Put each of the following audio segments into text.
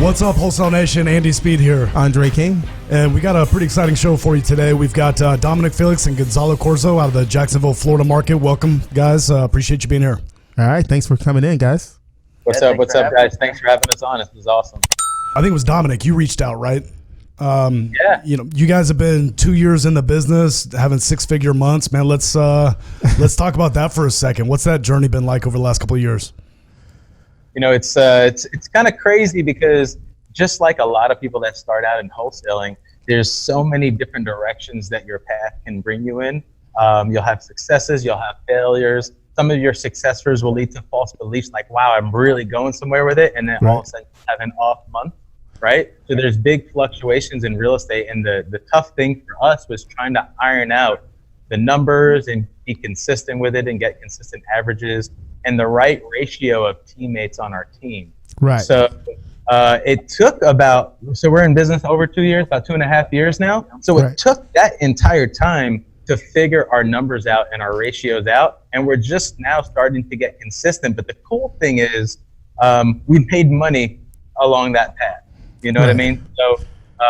What's up, Wholesale Nation? Andy Speed here. Andre King. And we got a pretty exciting show for you today. We've got Dominick, Felix, and Gonzalo Corzo out of the Jacksonville, Florida market. Welcome, guys. Appreciate you being here. All right. Thanks for coming in, guys. What's up, guys? Thanks for having us on. This is awesome. I think it was Dominick. You reached out, right? Yeah. You know, you guys have been 2 years in the business, having six-figure months. Man, let's talk about that for a second. What's that journey been like over the last couple of years? You know, it's kind of crazy because just like a lot of people that start out in wholesaling, there's so many different directions that your path can bring you in. You'll have successes, you'll have failures. Some of your successes will lead to false beliefs like, wow, I'm really going somewhere with it. And then all of a sudden you have an off month, right? So there's big fluctuations in real estate. And the tough thing for us was trying to iron out the numbers and be consistent with it and get consistent averages and the right ratio of teammates on our team. Right. So it took so we're in business over 2 years, about 2.5 years now. So it took that entire time to figure our numbers out and our ratios out. And we're just now starting to get consistent. But the cool thing is we made money along that path. You know what I mean? So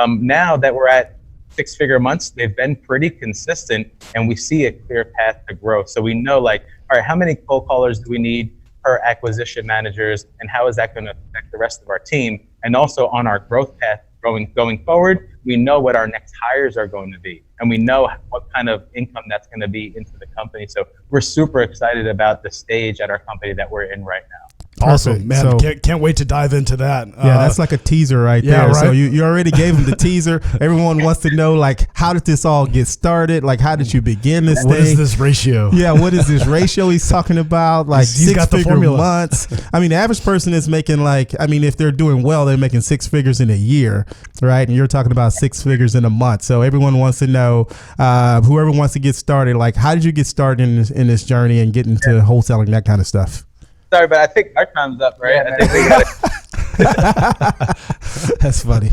now that we're at six-figure months, they've been pretty consistent and we see a clear path to growth. So we know like, all right, how many cold callers do we need per acquisition managers and how is that going to affect the rest of our team? And also on our growth path going forward, we know what our next hires are going to be and we know what kind of income that's going to be into the company. So we're super excited about the stage at our company that we're in right now. Awesome, man. So, can't wait to dive into that. Yeah, that's like a teaser right there. Right? So you already gave them the teaser. Everyone wants to know, like, how did this all get started? Like, how did you begin this thing? What is this ratio? Yeah, what is this ratio he's talking about? Like he's got the formula. Months. I mean, the average person is making if they're doing well, they're making six figures in a year, right? And you're talking about six figures in a month. So everyone wants to know, whoever wants to get started, like, how did you get started in this journey and get into wholesaling, that kind of stuff? Sorry, but I think our time's up, right? Yeah, I think we got it. That's funny.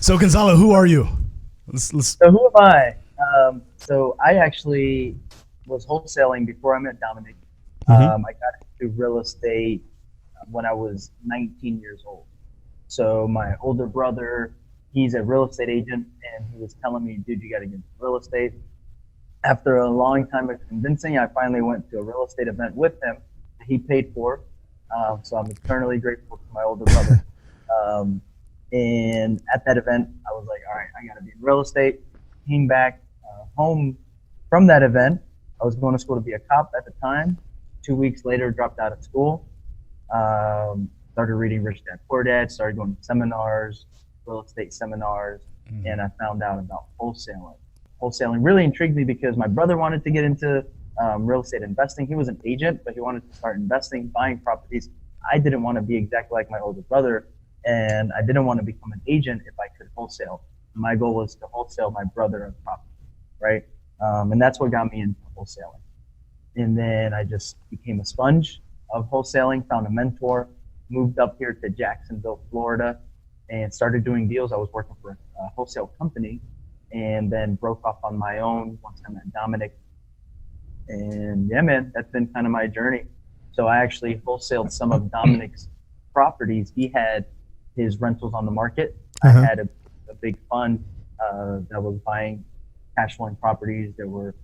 So, Gonzalo, who are you? So who am I? So I actually was wholesaling before I met Dominick. I got into real estate when I was 19 years old. So my older brother, he's a real estate agent, and he was telling me, dude, you got to get into real estate. After a long time of convincing, I finally went to a real estate event with him. He paid for, so I'm eternally grateful to my older brother. And at that event, I was like, all right, I got to be in real estate. Came back home from that event. I was going to school to be a cop at the time. 2 weeks later, dropped out of school. Started reading Rich Dad Poor Dad, started going to seminars, real estate seminars, and I found out about wholesaling. Wholesaling really intrigued me because my brother wanted to get into real estate investing. He was an agent, but he wanted to start investing, buying properties. I didn't want to be exactly like my older brother, and I didn't want to become an agent if I could wholesale. My goal was to wholesale my brother a property, right? And that's what got me into wholesaling. And then I just became a sponge of wholesaling, found a mentor, moved up here to Jacksonville, Florida, and started doing deals. I was working for a wholesale company and then broke off on my own once I met Dominick. And yeah, man, that's been kind of my journey. So I actually wholesaled some of Dominick's properties. He had his rentals on the market. I had a big fund that was buying cash flowing properties that were,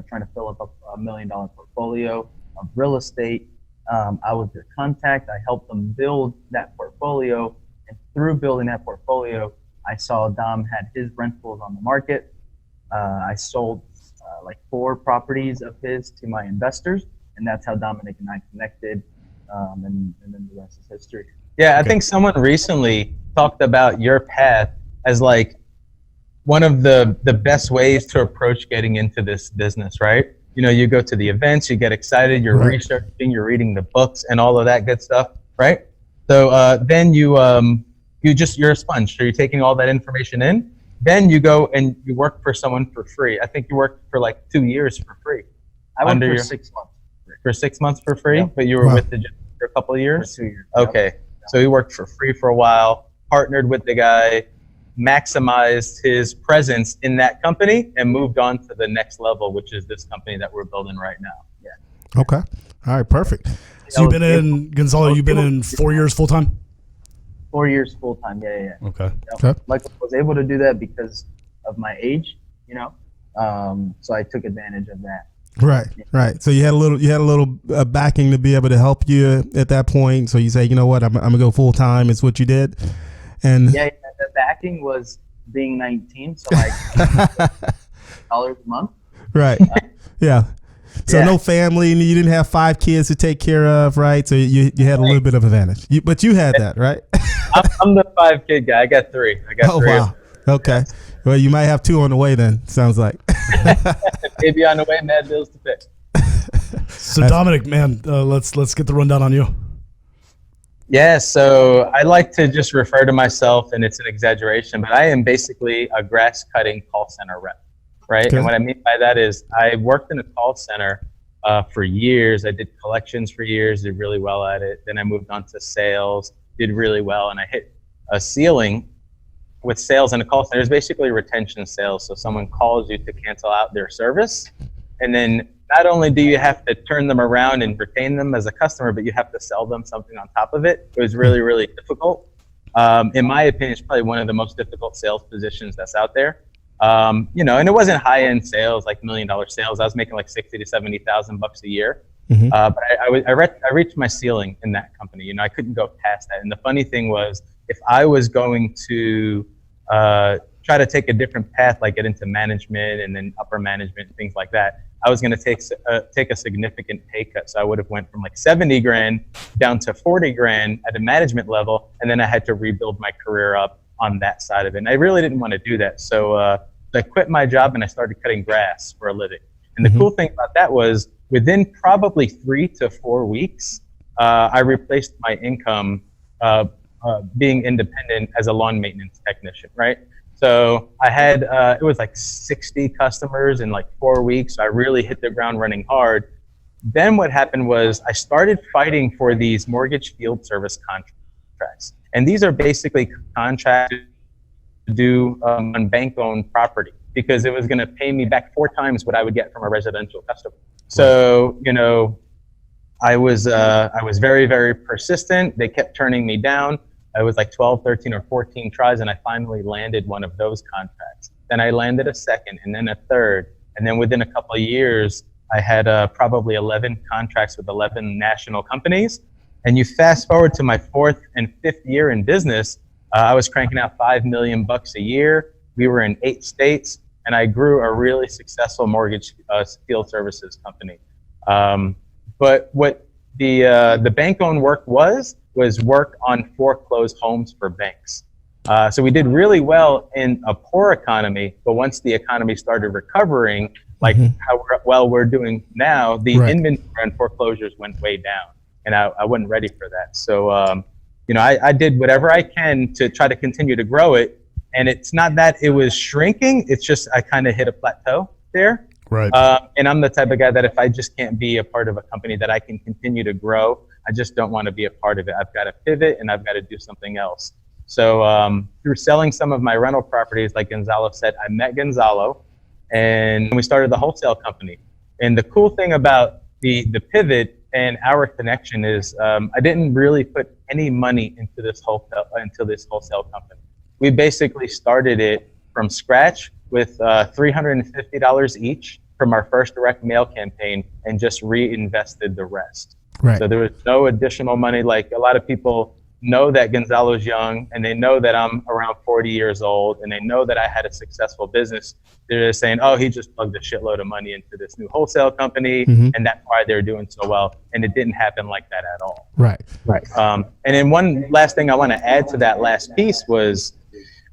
trying to fill up a $1 million portfolio of real estate. I was their contact. I helped them build that portfolio. And through building that portfolio, I saw Dom had his rentals on the market. I sold like 4 properties of his to my investors, and that's how Dominick and I connected, and then the rest is history. Yeah, I think someone recently talked about your path as like one of the best ways to approach getting into this business, right? You go to the events, you get excited, you're researching, you're reading the books and all of that good stuff, right? So then you're a sponge, so you're taking all that information in. Then you go and you work for someone for free. I think you worked for like 2 years for free. I went for 6 months. For 6 months for free, but you were with the gym for a couple of years? For 2 years. Okay. So he worked for free for a while, partnered with the guy, maximized his presence in that company, and moved on to the next level, which is this company that we're building right now. Yeah. Okay. All right. Perfect. So Gonzalo, you've been in 4 years full time? 4 years full time. Yeah. Okay. Okay. Like I was able to do that because of my age, so I took advantage of that. Right. So you had a little backing to be able to help you at that point. So you say, you know what, I'm gonna go full time. Is what you did. And yeah, the backing was being 19, so like $100 a month. Right. Yeah. So Yeah. no family, and you didn't have 5 kids to take care of, right? So you had a little bit of advantage. But you had that, right? I'm the 5-kid guy. I got 3. Oh, wow. Okay. Well, you might have 2 on the way then, sounds like. Maybe on the way, mad bills to pay. So Dominick, man, let's get the rundown on you. Yeah, so I like to just refer to myself, and it's an exaggeration, but I am basically a grass cutting call center rep, right? Okay. And what I mean by that is I worked in a call center for years. I did collections for years, did really well at it. Then I moved on to sales, did really well, and I hit a ceiling with sales in a call center. Is basically retention sales. So someone calls you to cancel out their service, and then not only do you have to turn them around and retain them as a customer, but you have to sell them something on top of it. It was really, really difficult. In my opinion, it's probably one of the most difficult sales positions that's out there. And it wasn't high-end sales, like $1 million sales. I was making like $60,000 to $70,000 a year. Mm-hmm. But I reached my ceiling in that company. I couldn't go past that. And the funny thing was, if I was going to try to take a different path, like get into management and then upper management, things like that, I was going to take a significant pay cut. So I would have went from like 70 grand down to 40 grand at a management level. And then I had to rebuild my career up on that side of it. And I really didn't want to do that. So I quit my job and I started cutting grass for a living. And the cool thing about that was within probably 3 to 4 weeks, I replaced my income being independent as a lawn maintenance technician, right? So I had, it was like 60 customers in like 4 weeks. So I really hit the ground running hard. Then what happened was I started fighting for these mortgage field service contracts. And these are basically contracts to do on bank-owned property, because it was going to pay me back 4 times what I would get from a residential customer. So, I was very, very persistent. They kept turning me down. It was like 12, 13, or 14 tries, and I finally landed one of those contracts. Then I landed a second, and then a third. And then within a couple of years, I had probably 11 contracts with 11 national companies. And you fast forward to my 4th and 5th year in business, I was cranking out $5 million a year. We were in 8 states, and I grew a really successful mortgage field services company. But what the bank-owned work was work on foreclosed homes for banks. So we did really well in a poor economy, but once the economy started recovering, like how well we're doing now, the inventory and foreclosures went way down, and I wasn't ready for that. So, I did whatever I can to try to continue to grow it. And it's not that it was shrinking, it's just I kind of hit a plateau there. Right. And I'm the type of guy that if I just can't be a part of a company that I can continue to grow, I just don't want to be a part of it. I've got to pivot and I've got to do something else. So through selling some of my rental properties, like Gonzalo said, I met Gonzalo and we started the wholesale company. And the cool thing about the pivot and our connection is I didn't really put any money into this wholesale company. We basically started it from scratch with $350 each from our first direct mail campaign and just reinvested the rest. Right. So there was no additional money. Like a lot of people know that Gonzalo's young and they know that I'm around 40 years old and they know that I had a successful business. They're just saying, oh, he just plugged a shitload of money into this new wholesale company and that's why they're doing so well. And it didn't happen like that at all. Right. And then one last thing I want to add to that last piece was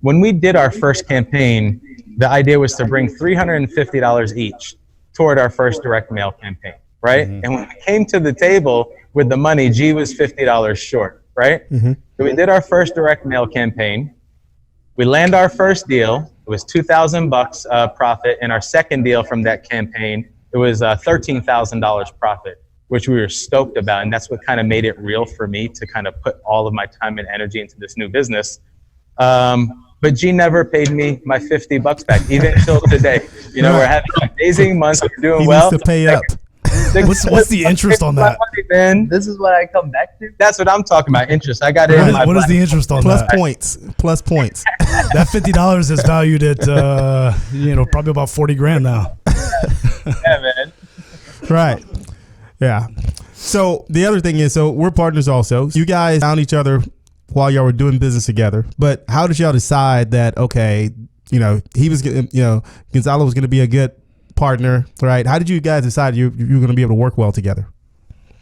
when we did our first campaign, the idea was to bring $350 each toward our first direct mail campaign, right? And when we came to the table with the money, G was $50 short, right? So we did our first direct mail campaign. We land our first deal. It was $2,000 profit. And our second deal from that campaign, it was $13,000 profit, which we were stoked about. And that's what kind of made it real for me to kind of put all of my time and energy into this new business. But G never paid me my $50 back, even till today. We're having an amazing month. We're doing well. He needs to pay up. What's the interest on that? Money, man. This is what I come back to. That's what I'm talking about. Interest. I got it. What is the interest on Plus that? Plus points. That $50 is valued at probably about $40,000 now. Yeah, man. Right. Yeah. So the other thing is, so we're partners also. You guys found each other while y'all were doing business together. But how did y'all decide that, okay, he was, Gonzalo was going to be a good partner, right? How did you guys decide you were going to be able to work well together?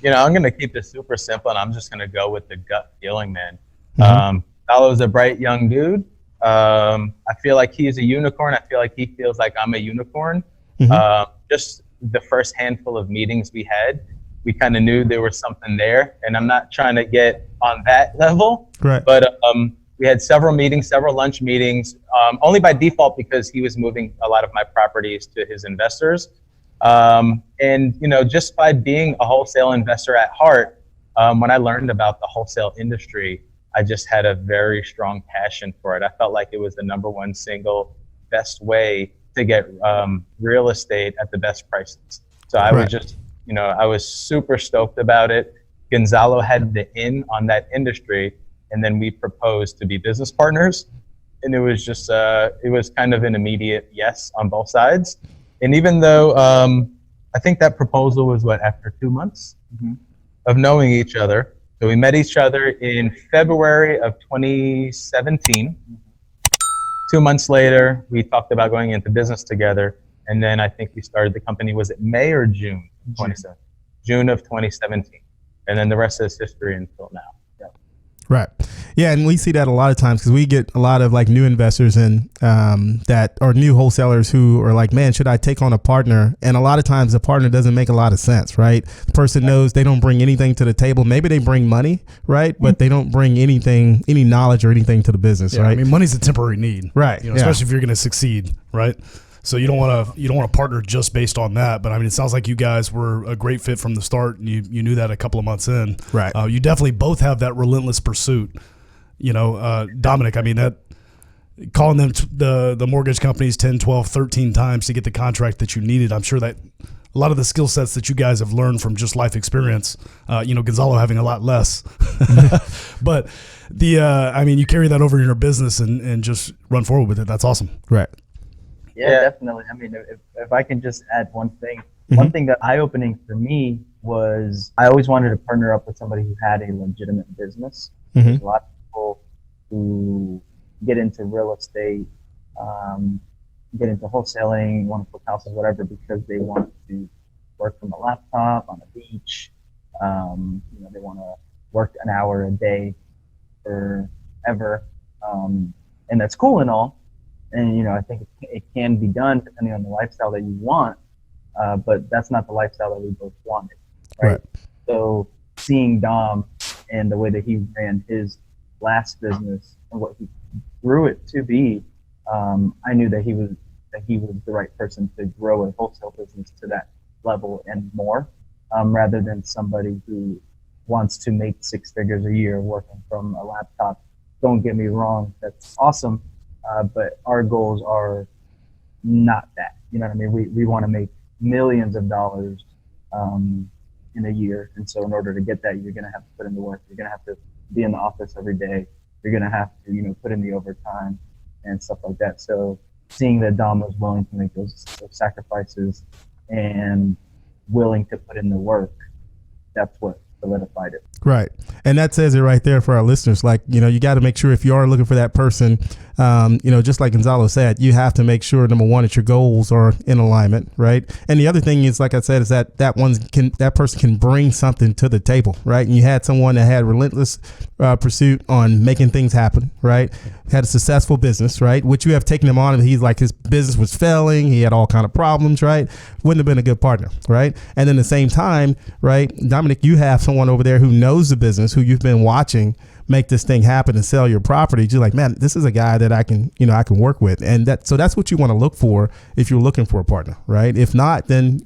I'm going to keep this super simple, and I'm just going to go with the gut feeling, man. Mm-hmm. Gonzalo's a bright young dude. I feel like he's a unicorn. I feel like he feels like I'm a unicorn. Mm-hmm. Just the first handful of meetings we had, we kind of knew there was something there, and I'm not trying to get on that level, right? But we had several meetings, several lunch meetings, only by default because he was moving a lot of my properties to his investors. And just by being a wholesale investor at heart, when I learned about the wholesale industry, I just had a very strong passion for it. I felt like it was the number one single best way to get real estate at the best prices. So I was just, I was super stoked about it. Gonzalo had the in on that industry, and then we proposed to be business partners. And it was just, it was kind of an immediate yes on both sides. And even though I think that proposal was after 2 months of knowing each other. So we met each other in February of 2017. 2 months later, we talked about going into business together. And then I think we started the company, was it May or June? June of 2017. And then the rest is history until now. Right. Yeah. And we see that a lot of times because we get a lot of like new investors and that are new wholesalers who are like, man, should I take on a partner? And a lot of times the partner doesn't make a lot of sense, right? The person knows they don't bring anything to the table. Maybe they bring money, right? But they don't bring anything, any knowledge or anything to the business, right? I mean, money's a temporary need, right? Especially if you're going to succeed, right? So you don't want to partner just based on that. But I mean, it sounds like you guys were a great fit from the start, and you knew that a couple of months in. Right. You definitely both have that relentless pursuit. Dominick, I mean, that calling them the mortgage companies 10, 12, 13 times to get the contract that you needed. I'm sure that a lot of the skill sets that you guys have learned from just life experience, Gonzalo having a lot less, but you carry that over in your business and just run forward with it. That's awesome. Right. Yeah, definitely. I mean, if I can just add one thing, one thing that eye-opening for me was I always wanted to partner up with somebody who had a legitimate business. There's a lot of people who get into real estate, get into wholesaling, want to flip houses, whatever, because they want to work from a laptop on a beach. They want to work an hour a day forever, and that's cool and all. And, I think it can be done depending on the lifestyle that you want, but that's not the lifestyle that we both wanted, right? So seeing Dom and the way that he ran his last business and what he grew it to be, I knew that he was the right person to grow a wholesale business to that level and more, rather than somebody who wants to make 6 figures a year working from a laptop. Don't get me wrong, that's awesome. But our goals are not that. You know what I mean? We want to make millions of dollars in a year. And so in order to get that, you're going to have to put in the work. You're going to have to be in the office every day. You're going to have to, put in the overtime and stuff like that. So seeing that Dom was willing to make those sacrifices and willing to put in the work, that's what solidified it. Right. And that says it right there for our listeners. Like, you got to make sure if you are looking for that person, just like Gonzalo said, you have to make sure, number one, that your goals are in alignment. Right. And the other thing is, like I said, is that person can bring something to the table. Right. And you had someone that had relentless pursuit on making things happen. Right. Had a successful business. Right. Which you have taken him on. And he's like, his business was failing. He had all kind of problems. Right. Wouldn't have been a good partner. Right. And then at the same time, right, Dominick, you have someone over there who knows the business, who you've been watching make this thing happen and sell your property. You're like, man, this is a guy that I can work with. And that's what you want to look for if you're looking for a partner, right? If not, then,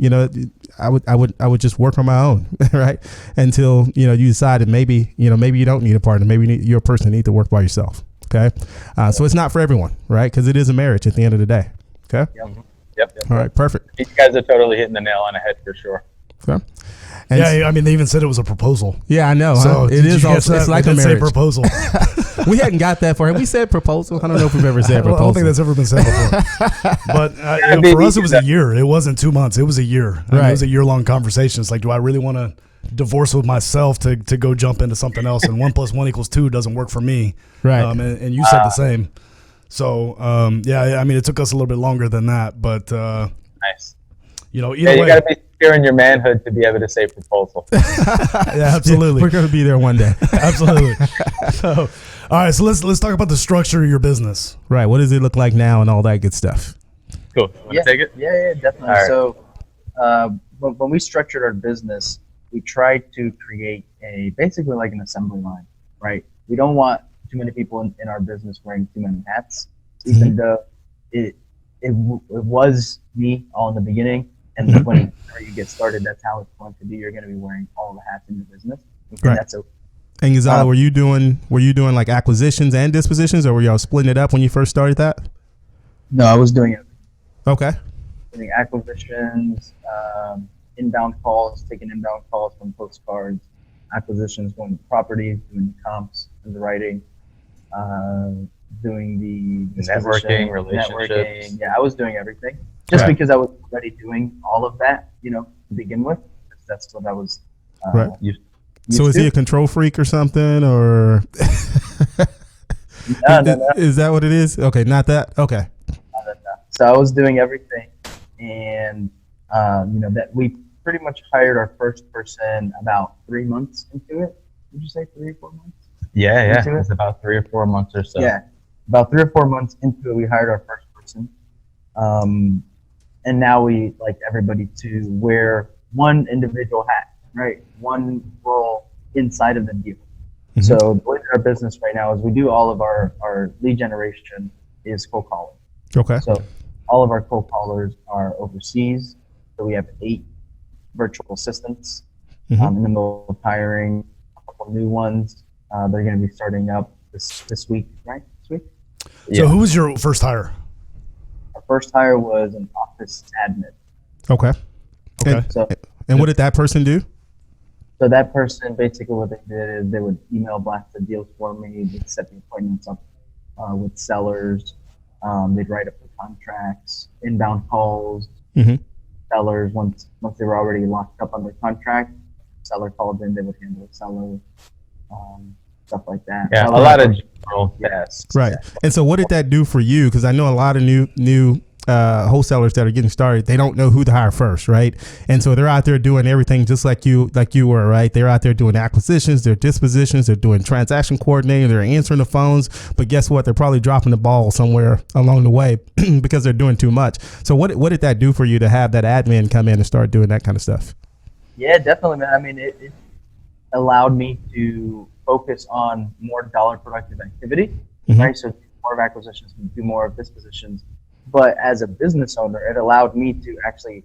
I would just work on my own, right? Until, you decided maybe you don't need a partner. Maybe you're a person that need to work by yourself. Okay. So it's not for everyone, right? Cause it is a marriage at the end of the day. Okay. Yep. All right. Perfect. You guys are totally hitting the nail on the head for sure. So, and yeah, I mean, they even said it was a proposal. Yeah, I know. So It is also, it's like a say marriage. proposal. We hadn't got that far. Have we said proposal? I don't know if we've ever said I proposal. don't think that's ever been said before. But for us, it was a year. It wasn't 2 months. It was a year. I mean, it was a year-long conversation. It's like, do I really want to divorce with myself to go jump into something else? And 1 + 1 = 2 doesn't work for me. Right. And you said the same. So, yeah, I mean, it took us a little bit longer than that. But, nice. Either way. You got to be secure in your manhood to be able to say proposal. Yeah, absolutely. We're going to be there one day. Absolutely. So, all right, so let's talk about the structure of your business. Right. What does it look like now and all that good stuff? Cool. Want to take it? Yeah, definitely. All right. So when we structured our business, we tried to create basically like an assembly line, right? We don't want too many people in our business wearing too many hats, even though it was me all in the beginning. And when you get started, that's how it's going to be. You're going to be wearing all the hats in your business. And Right. that's okay. And Gonzalo, were you doing like acquisitions and dispositions, or were y'all splitting it up when you first started that? No, I was doing it. Okay. Doing acquisitions, inbound calls, taking inbound calls from postcards, acquisitions, going to properties, doing the comps, underwriting, doing the Networking, relationships. networking. Yeah, I was doing everything just because I was already doing all of that, to begin with. That's what I was. Right. You- So is he a control freak or something, or No. is that what it is? Okay, not that. Okay. So I was doing everything, and that we pretty much hired our first person about 3 months into it. Would you say 3 or 4 months? Yeah. Into it? It's about 3 or 4 months or so. Yeah, about 3 or 4 months into it, we hired our first person, and now we like everybody to wear one individual hat, right? One role inside of the deal. Mm-hmm. So the way that our business right now is we do all of our lead generation is cold calling. Okay. So all of our cold callers are overseas. So we have 8 virtual assistants in the middle of hiring a couple new ones. They're going to be starting up this week, right? This week. So who was your first hire? Our first hire was an office admin. Okay. Okay. And what did that person do? So that person, basically what they did is they would email blast the deals for me. They'd set the appointments up with sellers. They'd write up the contracts, inbound calls, sellers. Once they were already locked up under contract, seller called in, they would handle the seller, stuff like that. Yeah, a lot of general tasks. Right. And so what did that do for you? Because I know a lot of new wholesalers that are getting started, they don't know who to hire first, right? And so they're out there doing everything just like you were, right? They're out there doing acquisitions, they're dispositions, they're doing transaction coordinating, they're answering the phones. But guess what? They're probably dropping the ball somewhere along the way because they're doing too much. So what did that do for you to have that admin come in and start doing that kind of stuff? Yeah, definitely, man. I mean, it allowed me to focus on more dollar productive activity, right? So more of acquisitions, do more of dispositions. But as a business owner, it allowed me to actually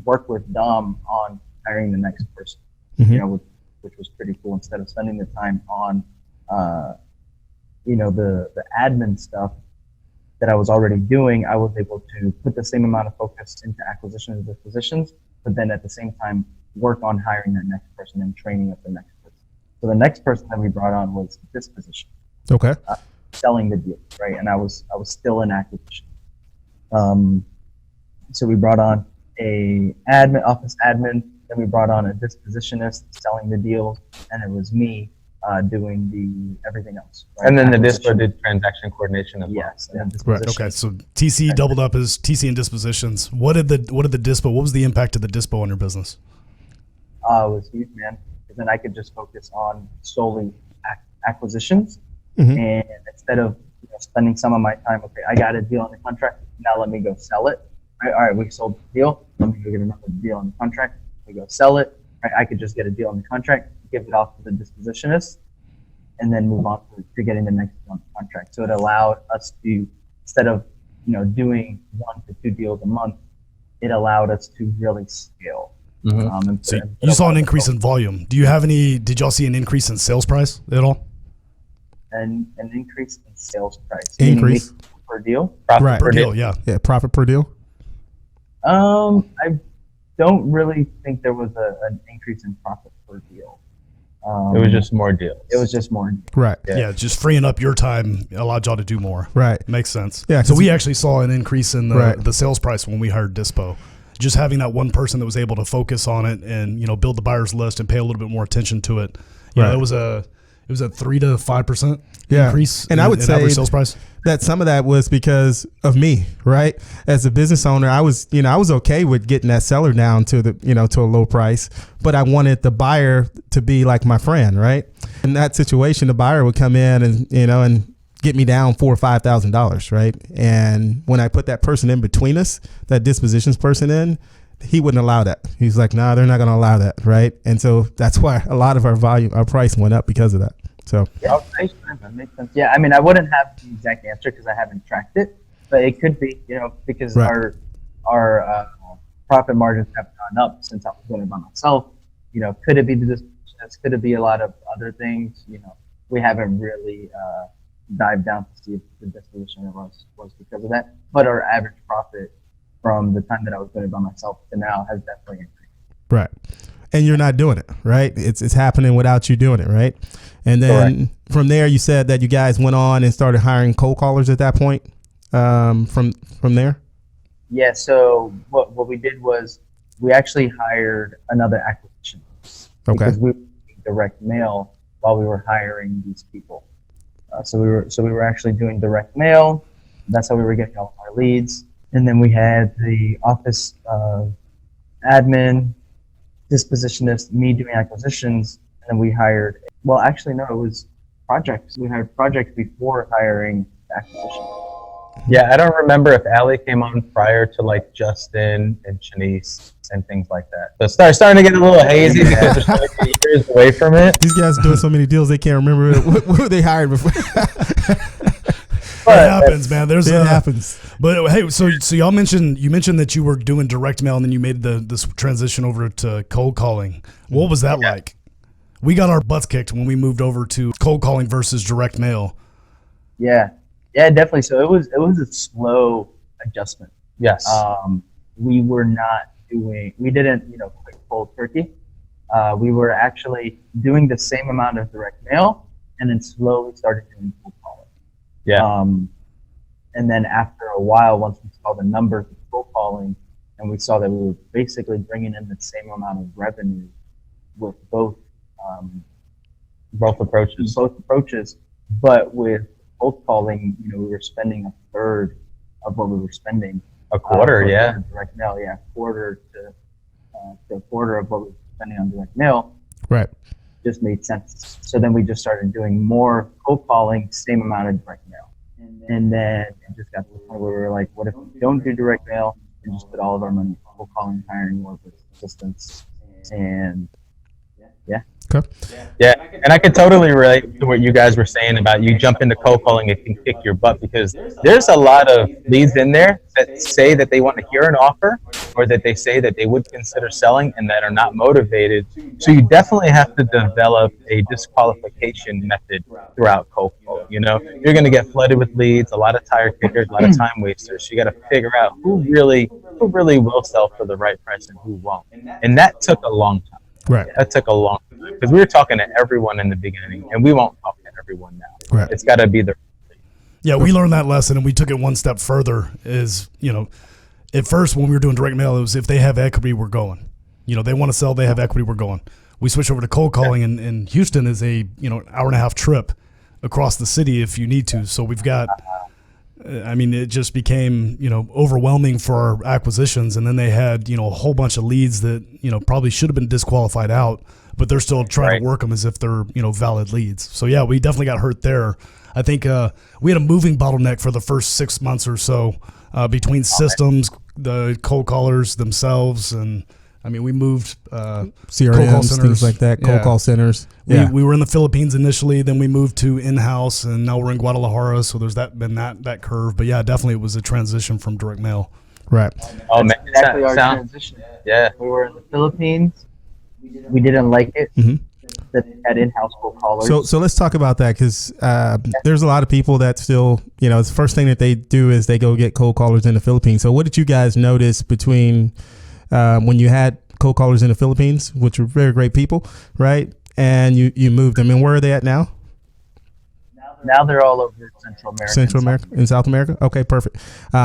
work with Dom on hiring the next person, which was pretty cool. Instead of spending the time on, the admin stuff that I was already doing, I was able to put the same amount of focus into acquisitions and dispositions, but then at the same time work on hiring that next person and training up the next person. So the next person that we brought on was disposition. Okay. Selling the deal, right? And I was still in acquisition. So we brought on a office admin, then we brought on a dispositionist selling the deals, and it was me doing everything else. Right? And then the dispo did transaction coordination as well. Yes. And Right. Okay. So TC doubled up as TC and dispositions. What was the impact of the dispo on your business? It was huge, man. Because then I could just focus on solely acquisitions. And instead of spending some of my time, okay, I got a deal on the contract, now let me go sell it. All right, we sold the deal, let me go get another deal on the contract, we go sell it. Right, I could just get a deal on the contract, give it off to the dispositionist, and then move on to getting the next one on the contract. So it allowed us to, instead of doing 1 to 2 deals a month, it allowed us to really scale. So you saw an increase in volume. Did y'all see an increase in sales price at all? An increase in sales price. Increase per deal. Right. Per deal, yeah. Yeah, profit per deal. I don't really think there was an increase in profit per deal. It was just more deals. It was just more. Right. Yeah, just freeing up your time allowed y'all to do more. Right. Makes sense. Yeah, So we actually saw an increase in Right. the sales price when we hired Dispo. Just having that one person that was able to focus on it and, you know, build the buyer's list and pay a little bit more attention to it. Yeah, Right. it was a 3 to 5% Yeah. increase And in, I would in say average sales price. that some of that was because of me, right? As a business owner, I was okay with getting that seller down to to a low price, but I wanted the buyer to be like my friend, right? In that situation, the buyer would come in and get me down $4,000 or $5,000, right? And when I put that person in between us, that dispositions person in, he wouldn't allow that. He's like, nah, they're not going to allow that, right? And so that's why a lot of our price went up because of that. So Yeah, that makes sense. Yeah, I mean, I wouldn't have the exact answer because I haven't tracked it, but it could be, because Right. our profit margins have gone up since I was doing it by myself. Could it be the dispositions? Could it be a lot of other things? We haven't really dived down to see if the disposition was because of that. But our average profit from the time that I was doing it by myself to now has definitely increased. right. And you're not doing it, right? It's happening without you doing it, right? And then from there, you said that you guys went on and started hiring cold callers at that point. From there. Yeah. So what we did was we actually hired another acquisition Okay. because we were doing direct mail while we were hiring these people. So we were actually doing direct mail. That's how we were getting all our leads. And then we had the office admin, dispositionist, me doing acquisitions, and then we hired. Well, actually, no, it was projects. We hired projects before hiring acquisition. Yeah, I don't remember if Allie came on prior to like Justin and Shanice and things like that. So starting to get a little hazy because we're starting to get years away from it. These guys are doing so many deals they can't remember who they hired before. It happens, man. It happens. But hey, so y'all mentioned that you were doing direct mail and then you made this transition over to cold calling. What was that like? We got our butts kicked when we moved over to cold calling versus direct mail. Yeah, definitely. So it was a slow adjustment. Yes. We didn't quick cold turkey. We were actually doing the same amount of direct mail and then slowly started doing cold calling. Yeah. And then after a while, once we saw the numbers of cold calling and we saw that we were basically bringing in the same amount of revenue with both approaches. But with cold calling, we were spending a third of what we were spending. A quarter, yeah. Direct mail, yeah, quarter to a quarter of what we were spending on direct mail. Right. Just made sense. So then we just started doing more cold calling, same amount of direct mail. And then it just got to the point where we were like, what if we don't do direct mail and just put all of our money in cold calling, hiring more assistants, and Okay. Yeah, and I could totally relate to what you guys were saying about you jump into cold calling, it can kick your butt because there's a lot of leads in there that say that they want to hear an offer or that they say that they would consider selling and that are not motivated. So you definitely have to develop a disqualification method throughout cold calling. You're going to get flooded with leads, a lot of tire kickers, a lot of time wasters. So you got to figure out who really will sell for the right price and who won't. And that took a long time. Right. That took a long time because we were talking to everyone in the beginning, and we won't talk to everyone now. Right. It's got to be the. Yeah, we learned that lesson and we took it one step further. At first when we were doing direct mail, it was if they have equity, we're going. They want to sell, they have equity, we're going. We switched over to cold calling, and Houston is a hour and a half trip across the city if you need to. So we've got. It just became, overwhelming for our acquisitions. And then they had, a whole bunch of leads that, probably should have been disqualified out, but they're still trying to work them as if they're, valid leads. So yeah, we definitely got hurt there. I think we had a moving bottleneck for the first 6 months or so between systems, the cold callers themselves, and we moved CRMs, things like that, cold call centers. We were in the Philippines initially, then we moved to in-house, and now we're in Guadalajara. So there's been that curve. But yeah, definitely it was a transition from direct mail. Right. Oh man, exactly our transition. Yeah. We were in the Philippines. We didn't like it. Mm-hmm. That had in-house cold callers. So let's talk about that because there's a lot of people that still, the first thing that they do is they go get cold callers in the Philippines. So what did you guys notice between when you had cold callers in the Philippines, which were very great people, right? And you moved them. And where are they at now? Now they're all over Central America. And South America. Okay, perfect.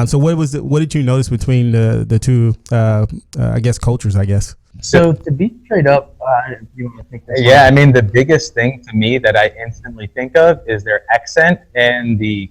So what did you notice between the two, I guess, cultures, I guess? So to be straight up, you want to think this Yeah, I mean, the biggest thing to me that I instantly think of is their accent and the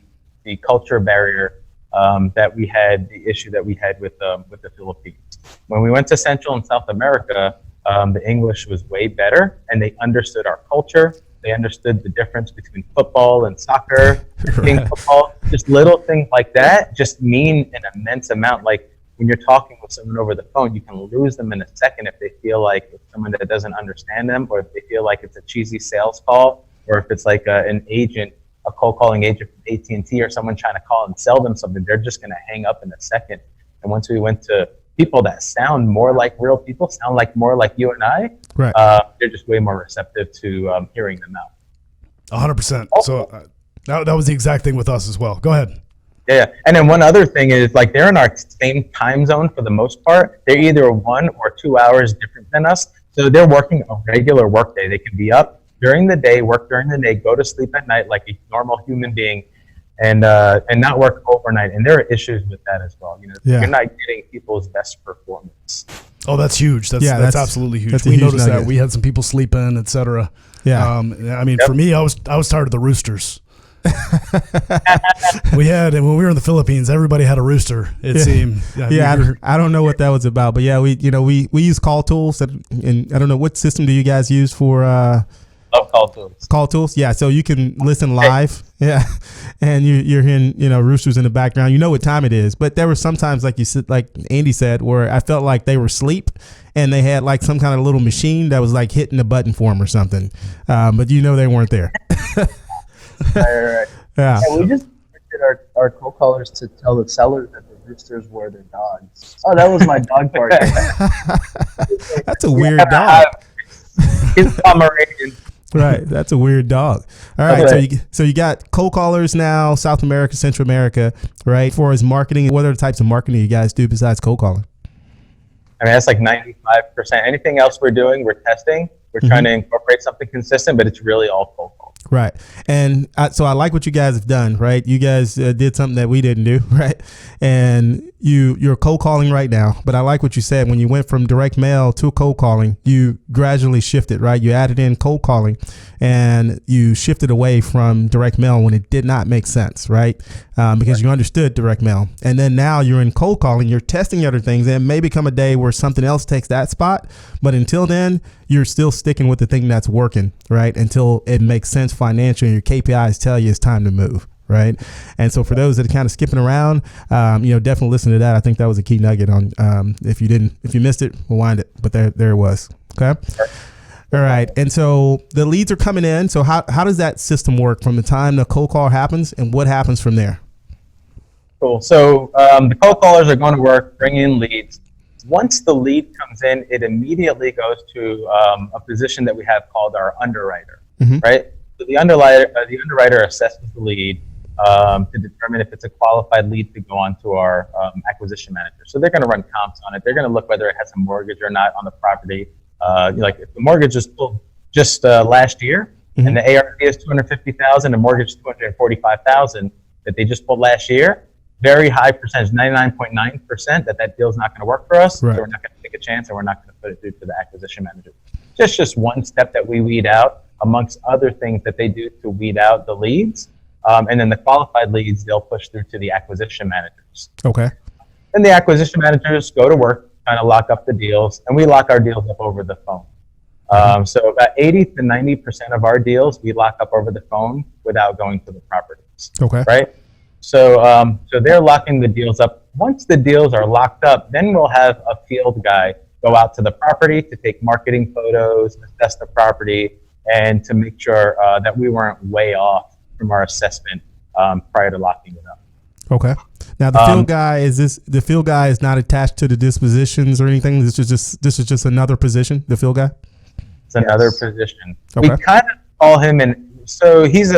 culture barrier that we had, the issue that we had with the Philippines. When we went to Central and South America, the English was way better, and they understood our culture. They understood the difference between football and soccer, football. Just little things like that just mean an immense amount. Like when you're talking with someone over the phone, you can lose them in a second if they feel like it's someone that doesn't understand them, or if they feel like it's a cheesy sales call, or if it's like an agent, a cold calling agent from AT&T or someone trying to call and sell them something. They're just going to hang up in a second. And once we went to people that sound more like real people, sound like more like you and I, right. They're just way more receptive to hearing them out. 100%. So that was the exact thing with us as well. Go ahead. Yeah. And then one other thing is, like, they're in our same time zone for the most part. They're either 1 or 2 hours different than us. So they're working a regular work day. They can be up during the day, work during the day, go to sleep at night like a normal human being, and not work overnight. And there are issues with that as well. You know, you're not getting people's best performance. Oh, that's huge. That's absolutely huge. We noticed that. We had some people sleep in, et cetera. Yeah. I mean, for me, I was tired of the roosters. And when we were in the Philippines, everybody had a rooster. It seemed. I don't know what that was about, but yeah, we use call tools, and I don't know, what system do you guys use for? Love call tools. Call tools, yeah. So you can listen live, and you're hearing roosters in the background. You know what time it is, but there were sometimes, like Andy said, where I felt like they were asleep, and they had like some kind of little machine that was like hitting the button for them or something, but they weren't there. Right. Yeah. And we just did our cold callers to tell the sellers that the roosters were their dogs. Oh, that was my dog part. That's a weird dog. It's Pomeranian. Right, that's a weird dog. All right, so you got cold callers now, South America, Central America, right? For as marketing, what other types of marketing you guys do besides cold calling? I mean, that's like 95%. Anything else we're doing, we're testing. We're trying to incorporate something consistent, but it's really all cold calling. Right. And so I like what you guys have done, right? You guys did something that we didn't do, right? And you're cold calling right now, but I like what you said. When you went from direct mail to cold calling, you gradually shifted, right? You added in cold calling, and you shifted away from direct mail when it did not make sense, right? Because you understood direct mail. And then now you're in cold calling, you're testing other things, and it may become a day where something else takes that spot. But until then, you're still sticking with the thing that's working, right? Until it makes sense financially and your KPIs tell you it's time to move, right? And so for those that are kind of skipping around, definitely listen to that. I think that was a key nugget on, if you missed it, rewind it, but there it was. Okay. All right. And so the leads are coming in. So how does that system work from the time the cold call happens, and what happens from there? Cool. So the cold callers are going to work, bring in leads. Once the lead comes in, it immediately goes to a position that we have called our underwriter, right? So the underwriter assesses the lead to determine if it's a qualified lead to go on to our acquisition manager. So they're going to run comps on it. They're going to look whether it has a mortgage or not on the property. Like if the mortgage is pulled just last year, and the ARP is $250,000, the mortgage is $245,000 that they just pulled last year. Very high percentage, 99.9%, that deal's not going to work for us. Right. So we're not going to take a chance, and we're not going to put it through to the acquisition manager. Just one step that we weed out amongst other things that they do to weed out the leads. And then the qualified leads, they'll push through to the acquisition managers. Okay. And the acquisition managers go to work, kind of lock up the deals, and we lock our deals up over the phone. So about 80 to 90% of our deals, we lock up over the phone without going to the properties. Okay. Right? So they're locking the deals up. Once the deals are locked up, then we'll have a field guy go out to the property to take marketing photos, assess the property, and to make sure that we weren't way off from our assessment prior to locking it up. Okay. Now the field guy is not attached to the dispositions or anything. This is just another position. The field guy. It's another position. Okay. We kind of call him so he's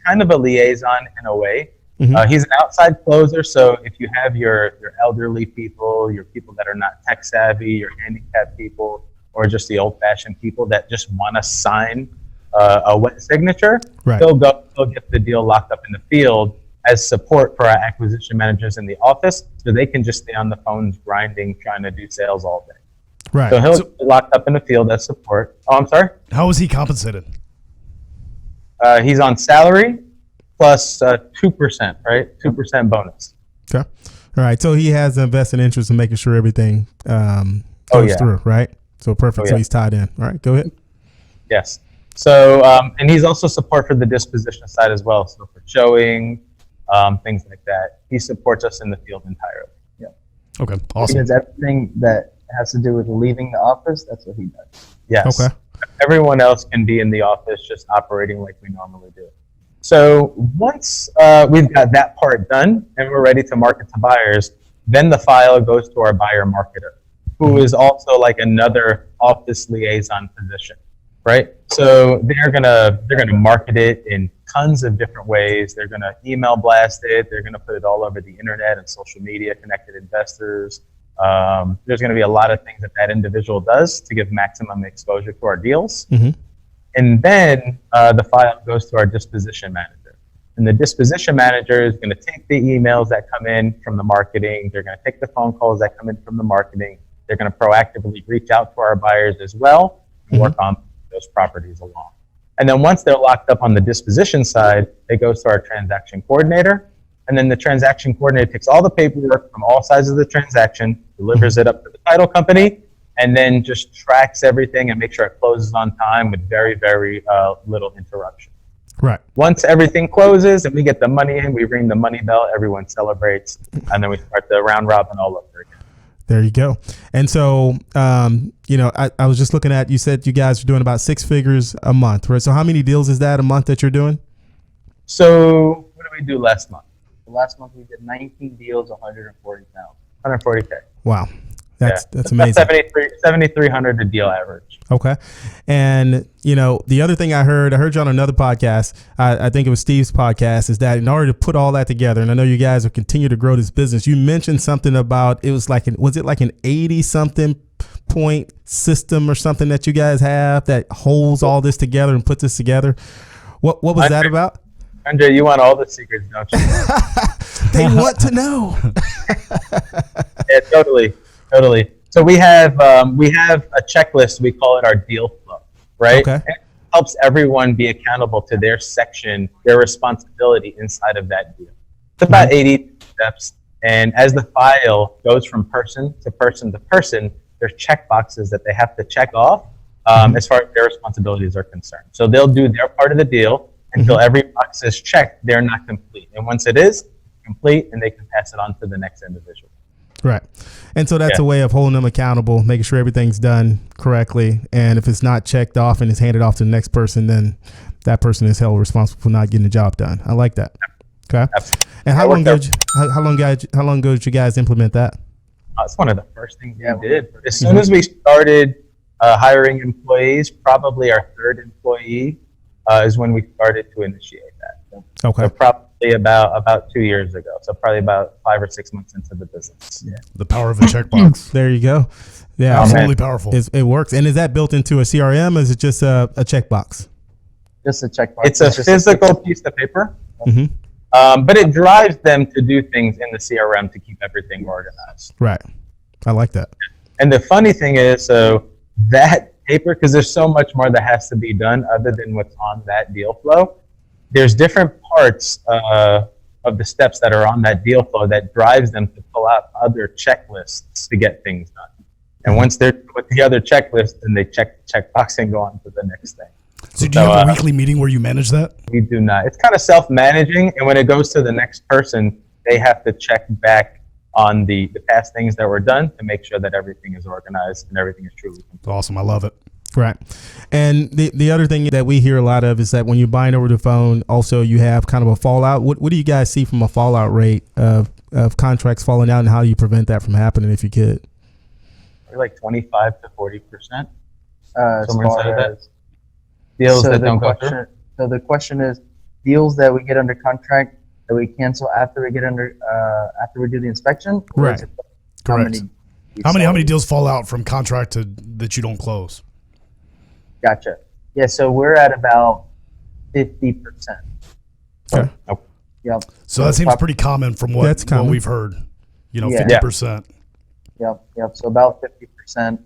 kind of a liaison in a way. He's an outside closer, so if you have your elderly people, your people that are not tech savvy, your handicapped people, or just the old-fashioned people that just want to sign a wet signature, they'll get the deal locked up in the field as support for our acquisition managers in the office, so they can just stay on the phones grinding, trying to do sales all day. Right. So he'll be locked up in the field as support. Oh, I'm sorry? How is he compensated? He's on salary plus 2%, right? 2% bonus. Okay. All right. So he has a vested interest in making sure everything goes through, right? So perfect. So he's tied in. All right. Go ahead. Yes. So, and he's also support for the disposition side as well. So for showing, things like that, he supports us in the field entirely. Yeah. Okay. Awesome. He does everything that has to do with leaving the office. That's what he does. Yes. Okay. Everyone else can be in the office just operating like we normally do. So once we've got that part done and we're ready to market to buyers, then the file goes to our buyer marketer, who is also like another office liaison position, right? So they're gonna market it in tons of different ways. They're gonna email blast it. They're gonna put it all over the internet and social media, connected investors. There's going to be a lot of things that individual does to give maximum exposure to our deals. And then the file goes to our disposition manager. And the disposition manager is going to take the emails that come in from the marketing. They're going to take the phone calls that come in from the marketing. They're going to proactively reach out to our buyers as well and work on those properties along. And then once they're locked up on the disposition side, it goes to our transaction coordinator. And then the transaction coordinator takes all the paperwork from all sides of the transaction, delivers it up to the title company, and then just tracks everything and makes sure it closes on time with very, very little interruption. Right. Once everything closes and we get the money in, we ring the money bell, everyone celebrates, and then we start the round robin all over again. There you go. And so, I was just looking at, you said you guys are doing about 6 figures a month, right? So how many deals is that a month that you're doing? So what did we do last month? Last month we did 19 deals, 140,000. 140K. Wow. That's That's amazing. 7,300 a deal average. Okay. And, the other thing I heard you on another podcast, I think it was Steve's podcast, is that in order to put all that together, and I know you guys will continue to grow this business, you mentioned something about, was it like an 80-something point system or something that you guys have that holds all this together and puts this together? What was that about? Undrea, you want all the secrets, don't you? They want to know. Yeah, totally. So we have a checklist. We call it our deal flow, right? Okay. And it helps everyone be accountable to their section, their responsibility inside of that deal. It's about 80 steps. And as the file goes from person to person to person, there's check boxes that they have to check off as far as their responsibilities are concerned. So they'll do their part of the deal until every box is checked. They're not complete. And once it is complete, and they can pass it on to the next individual. Right. And so that's a way of holding them accountable, making sure everything's done correctly. And if it's not checked off and is handed off to the next person, then that person is held responsible for not getting the job done. I like that. Okay. Absolutely. And how long ago did you guys implement that? It's one of the first things we did. As soon as we started hiring employees, probably our third employee is when we started to initiate that. Okay. So probably about 2 years ago. So probably about 5 or 6 months into the business. Yeah. The power of a checkbox. There you go. Yeah. Absolutely powerful. It works. And is that built into a CRM or is it just a checkbox? Just a checkbox. It's a physical piece of paper, but it drives them to do things in the CRM to keep everything organized. Right. I like that. And the funny thing is, so that paper, because there's so much more that has to be done other than what's on that deal flow, there's different parts of the steps that are on that deal flow that drives them to pull out other checklists to get things done. And once they're with the other checklist, then they check the checkbox and go on to the next thing. So do you have a weekly meeting where you manage that? We do not. It's kind of self-managing, and when it goes to the next person, they have to check back on the past things that were done to make sure that everything is organized and everything is truly complete. Awesome. I love it. Right. And the other thing that we hear a lot of is that when you're buying over the phone, also you have kind of a fallout. What do you guys see from a fallout rate of contracts falling out, and how do you prevent that from happening if you could? We're like 25 to 40%. Somewhere inside of that. Deals that don't go through. So the question is, deals that we get under contract that we cancel after we get after we do the inspection? Or Right. is it Correct. we How sell? many deals fall out from contract to that you don't close? Gotcha. Yeah, so we're at about 50%. Okay. Yep. So that seems pretty common from what, That's common. what we've heard. You know, Yeah. 50%. Yep. So about 50%.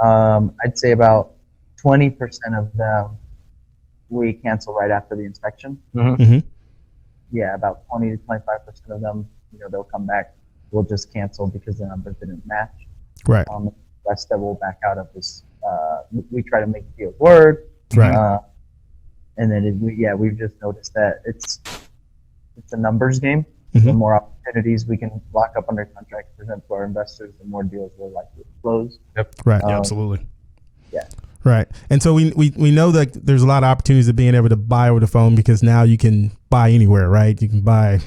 I'd say about 20% of them we cancel right after the inspection. Mm-hmm. Yeah, about 20 to 25% of them, they'll come back. We'll just cancel because the numbers didn't match. Right. The rest that will back out of this. We try to make deals work. Right. And then we've just noticed that it's a numbers game. Mhm. The more opportunities we can lock up under contract, present to our investors, the more deals we're likely to close. Right. Yeah, absolutely. Right. And so we know that there's a lot of opportunities of being able to buy over the phone because now you can buy anywhere, right? You can buy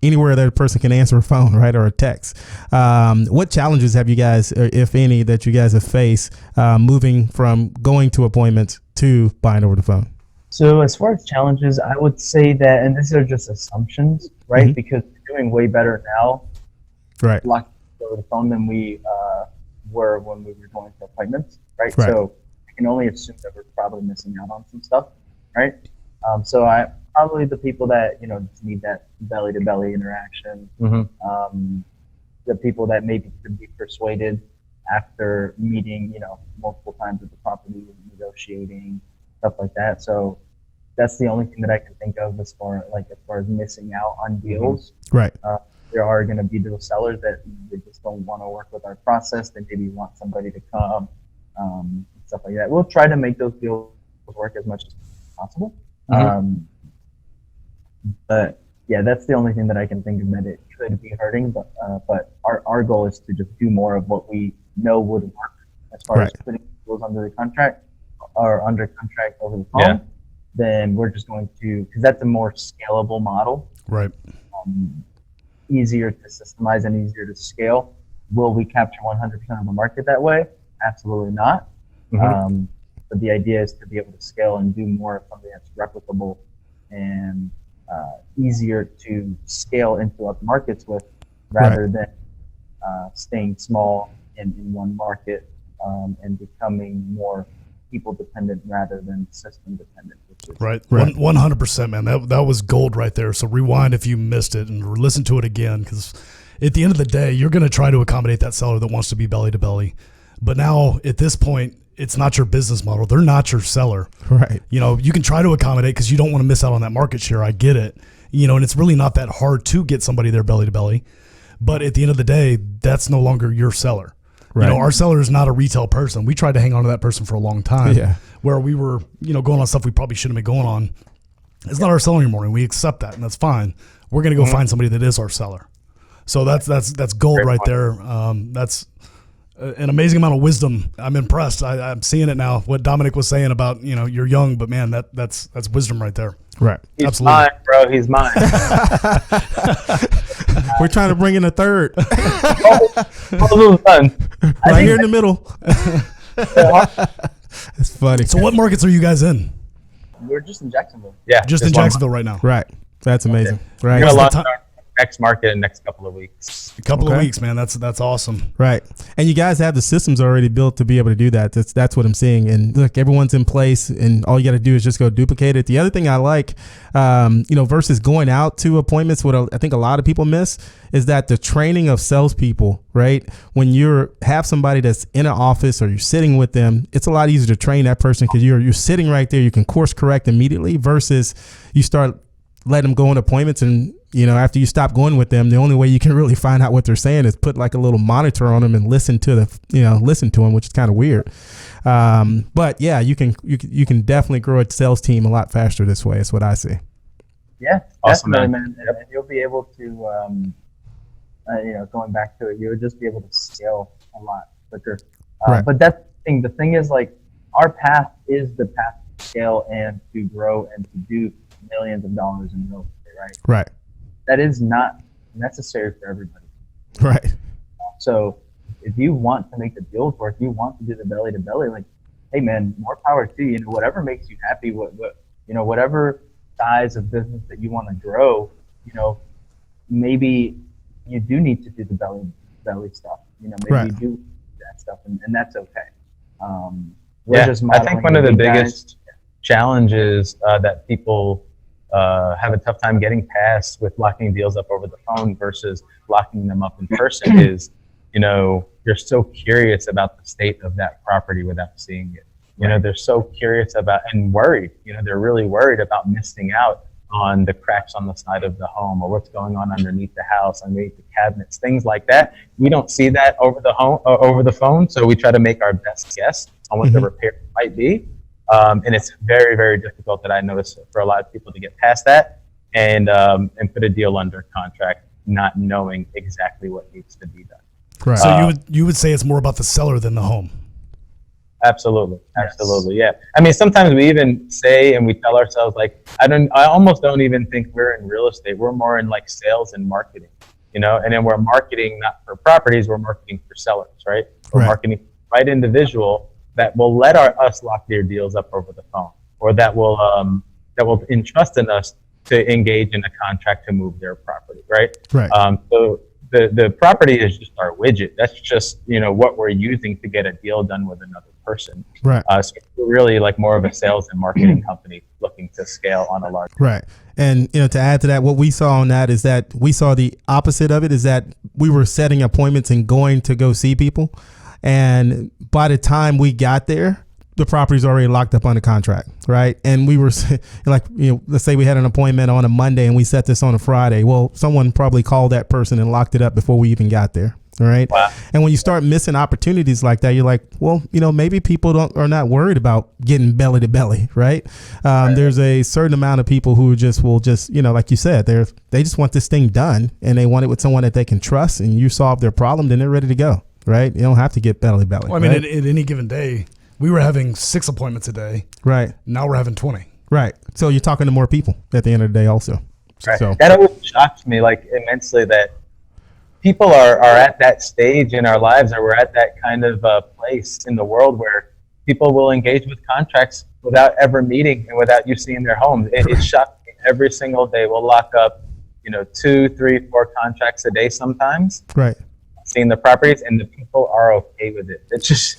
anywhere that a person can answer a phone, right, or a text. What challenges have you guys, if any, that you guys have faced moving from going to appointments to buying over the phone? So as far as challenges, I would say that, and these are just assumptions, right? Mhm. Because we're doing way better now Right. locking over the phone than we were when we were going for appointments, right? Right. So I can only assume that we're probably missing out on some stuff, right? So I probably the people that just need that belly to belly interaction, the people that maybe could be persuaded after meeting multiple times at the property, negotiating, stuff like that. So that's the only thing that I can think of as far as missing out on deals. Right. There are going to be those sellers that they just don't want to work with our process. They maybe want somebody to come, stuff like that. We'll try to make those deals work as much as possible. But yeah, that's the only thing that I can think of that it could be hurting. But our goal is to just do more of what we know would work as far as putting deals under the contract or under contract over the phone. Yeah. Then we're just going to, because that's a more scalable model. Right. Easier to systemize and easier to scale. Will we capture 100% of the market that way? Absolutely not. But the idea is to be able to scale and do more of something that's replicable and easier to scale into other markets with, rather than staying small in one market and becoming more people dependent rather than system dependent. Right. 100%, man. That was gold right there. So rewind if you missed it and listen to it again, because at the end of the day, you're going to try to accommodate that seller that wants to be belly to belly. But now at this point, it's not your business model. They're not your seller. Right. You can try to accommodate because you don't want to miss out on that market share. I get it. And it's really not that hard to get somebody there belly to belly. But at the end of the day, that's no longer your seller. Right. Our seller is not a retail person. We tried to hang on to that person for a long time. Yeah. Where we were, going on stuff we probably shouldn't have been going on. It's not our seller anymore, and we accept that, and that's fine. We're going to go find somebody that is our seller. So that's gold right there. That's an amazing amount of wisdom. I'm impressed. I'm seeing it now. What Dominick was saying about you're young, but man, that's wisdom right there. Right. He's Absolutely. mine, bro. He's mine. We're trying to bring in a third Almost done. right here in the middle. It's funny. So what markets are you guys in? We're just in Jacksonville. Yeah. Just in one Jacksonville right now. Right. That's amazing. Right. We're gonna What's launch the our next market in the next couple of weeks. A couple of Okay. weeks, man. That's awesome. Right. And you guys have the systems already built to be able to do that. That's what I'm seeing. And look, everyone's in place and all you got to do is just go duplicate it. The other thing I like, versus going out to appointments, what I think a lot of people miss is that the training of salespeople, right? When you have somebody that's in an office or you're sitting with them, it's a lot easier to train that person because you're sitting right there. You can course correct immediately versus you start letting them go on appointments and after you stop going with them, the only way you can really find out what they're saying is put like a little monitor on them and listen to them, which is kind of weird. But yeah, you can definitely grow a sales team a lot faster this way. Is what I see. Yeah, Awesome, definitely, man. man. And you'll be able to, going back to it, you'll just be able to scale a lot quicker. Right. But that's the thing. The thing is, our path is the path to scale and to grow and to do millions of dollars in real estate, right? Right. That is not necessary for everybody. Right. So if you want to make the deals work, you want to do the belly to belly, hey man, more power to you. Whatever makes you happy, whatever size of business that you want to grow, maybe you do need to do the belly stuff. You know, maybe you do that stuff, and that's okay. We're just I think one of the biggest guys. challenges that people have a tough time getting past with locking deals up over the phone versus locking them up in person is, you know, you're so curious about the state of that property without seeing it. You know, they're so curious about and worried, you know, they're really worried about missing out on the cracks on the side of the home or what's going on underneath the house, underneath the cabinets, things like that. We don't see that over the phone. So we try to make our best guess on what the repair might be. And it's very, very difficult that I notice for a lot of people to get past that and put a deal under contract, not knowing exactly what needs to be done. Right. So you would say it's more about the seller than the home. Absolutely. Yeah. I mean, sometimes we even say and we tell ourselves like, I almost don't even think we're in real estate. We're more in like sales and marketing, you know, and then we're marketing not for properties, we're marketing for sellers, right? We're marketing for the right individual that will let us lock their deals up over the phone, or that will entrust in us to engage in a contract to move their property, right? Right. So the property is just our widget. That's just, you know, what we're using to get a deal done with another person. Right. So we're really like more of a sales and marketing company looking to scale on a large. Right. And, you know, to add to that, what we saw on that is that we saw the opposite of it, is that we were setting appointments and going to go see people. And by the time we got there, the property's already locked up under contract, right? And we were like, you know, let's say we had an appointment on a Monday and we set this on a Friday. Well, someone probably called that person and locked it up before we even got there. All right. Wow. And when you start missing opportunities like that, you're like, well, you know, maybe people are not worried about getting belly to belly, right? There's a certain amount of people who will just, you know, like you said, they just want this thing done and they want it with someone that they can trust, and you solve their problem, then they're ready to go, right? You don't have to get belly to belly. Well, I mean, at any given day, we were having 6 appointments a day. Right. Now we're having 20. Right. So you're talking to more people at the end of the day also. Right. So that always shocks me like immensely that people are at that stage in our lives, or we're at that kind of place in the world where people will engage with contracts without ever meeting and without you seeing their homes. It shocks me every single day. We'll lock up, you know, 2, 3, 4 contracts a day sometimes. Right. Seeing the properties, and the people are okay with it. It's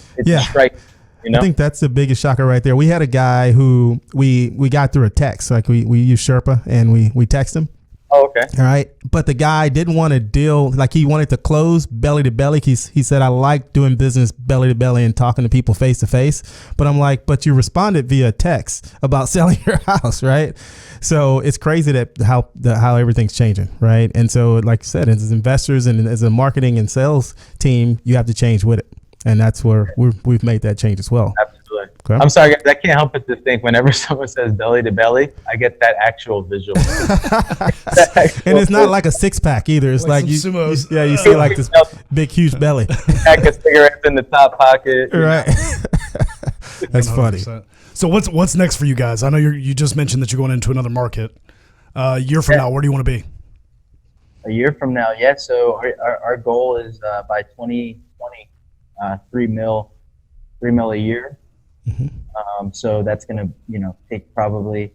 striking. You know? I think that's the biggest shocker right there. We had a guy who we got through a text, like we use Sherpa and we text him. Oh, okay. All right. But the guy didn't want to deal, like he wanted to close belly to belly. He said, I like doing business belly to belly and talking to people face to face. But I'm like, but you responded via text about selling your house, right? So it's crazy that how everything's changing, right? And so, like I said, as investors and as a marketing and sales team, you have to change with it. And that's where we've made that change as well. Absolutely. Okay. I'm sorry, guys. I can't help but to think whenever someone says belly to belly, I get that actual visual. And it's not like a 6-pack either. It's like you see like this big, huge belly. Pack of cigarettes in the top pocket. Right. That's 100%. funny. So what's next for you guys? I know you just mentioned that you're going into another market. A year from now, where do you want to be? A year from now, yeah. So our goal is by 2020, 3 mil a year. Mm-hmm. So that's going to, you know, take probably